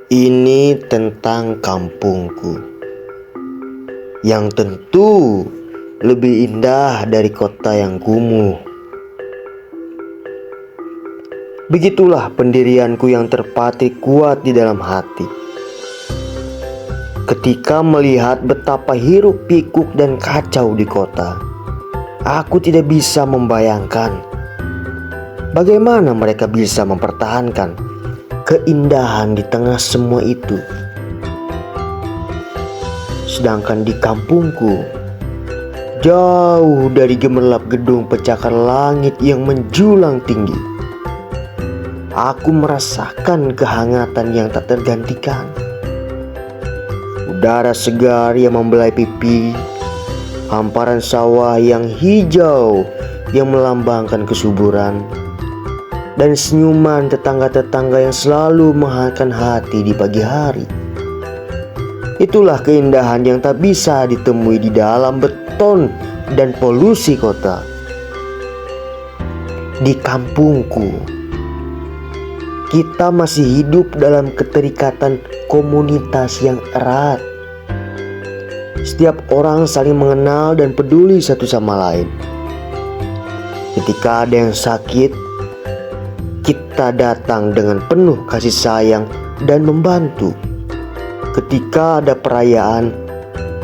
Ini tentang kampungku, yang tentu lebih indah dari kota yang kumuh. Begitulah pendirianku yang terpatri kuat di dalam hati. Ketika melihat betapa hiruk pikuk dan kacau di kota, aku tidak bisa membayangkan bagaimana mereka bisa mempertahankan keindahan di tengah semua itu. Sedangkan di kampungku, jauh dari gemerlap gedung pencakar langit yang menjulang tinggi, aku merasakan kehangatan yang tak tergantikan. Udara segar yang membelai pipi, hamparan sawah yang hijau yang melambangkan kesuburan, dan senyuman tetangga-tetangga yang selalu menghangatkan hati di pagi hari. Itulah keindahan yang tak bisa ditemui di dalam beton dan polusi kota. Di kampungku, kita masih hidup dalam keterikatan komunitas yang erat. Setiap orang saling mengenal dan peduli satu sama lain. Ketika ada yang sakit, kita datang dengan penuh kasih sayang dan membantu. Ketika ada perayaan,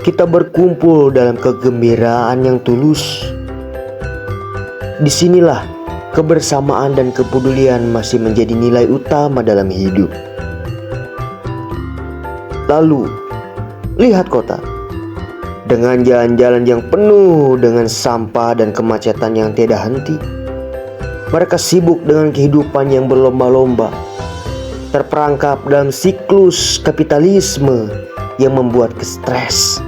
kita berkumpul dalam kegembiraan yang tulus. Disinilah kebersamaan dan kepedulian masih menjadi nilai utama dalam hidup. Lalu, lihat kota. Dengan jalan-jalan yang penuh dengan sampah dan kemacetan yang tiada henti. Mereka sibuk dengan kehidupan yang berlomba-lomba, terperangkap dalam siklus kapitalisme yang membuat stres.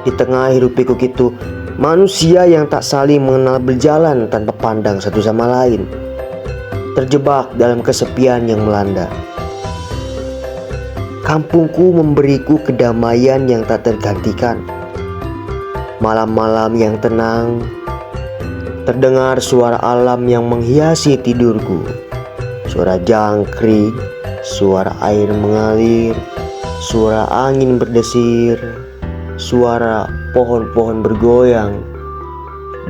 Di tengah hiruk pikuk itu, manusia yang tak saling mengenal berjalan tanpa pandang satu sama lain, terjebak dalam kesepian yang melanda. Kampungku memberiku kedamaian yang tak tergantikan. Malam-malam yang tenang, terdengar suara alam yang menghiasi tidurku. Suara jangkrik, suara air mengalir, suara angin berdesir, suara pohon-pohon bergoyang,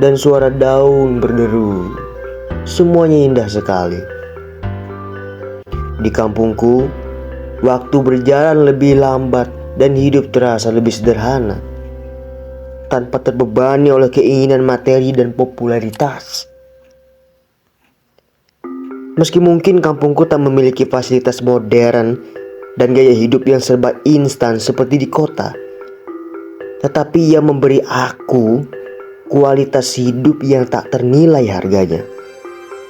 dan suara daun berderu. Semuanya indah sekali. Di kampungku, waktu berjalan lebih lambat dan hidup terasa lebih sederhana, tanpa terbebani oleh keinginan materi dan popularitas. Meski mungkin kampungku tak memiliki fasilitas modern dan gaya hidup yang serba instan seperti di kota, tetapi ia memberi aku kualitas hidup yang tak ternilai harganya.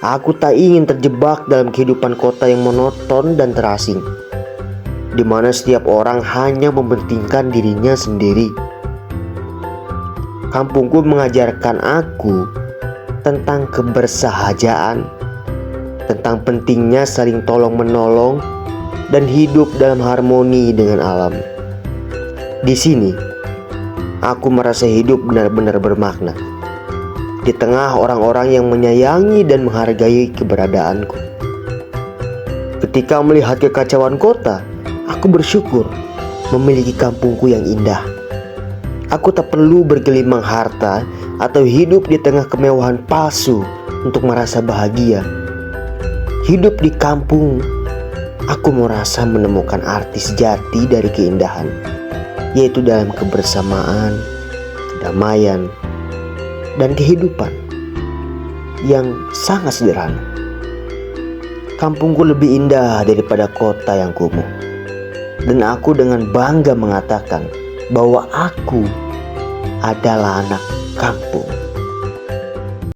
Aku tak ingin terjebak dalam kehidupan kota yang monoton dan terasing, di mana setiap orang hanya mementingkan dirinya sendiri. Kampungku mengajarkan aku tentang kebersahajaan, tentang pentingnya saling tolong-menolong dan hidup dalam harmoni dengan alam. Di sini, aku merasa hidup benar-benar bermakna, di tengah orang-orang yang menyayangi dan menghargai keberadaanku. Ketika melihat kekacauan kota, aku bersyukur memiliki kampungku yang indah. Aku tak perlu bergelimang harta atau hidup di tengah kemewahan palsu untuk merasa bahagia. Hidup di kampung, aku merasa menemukan arti sejati dari keindahan, yaitu dalam kebersamaan, kedamaian, dan kehidupan yang sangat sederhana. Kampungku lebih indah daripada kota yang kumuh. Dan aku dengan bangga mengatakan bahwa aku adalah anak kampung.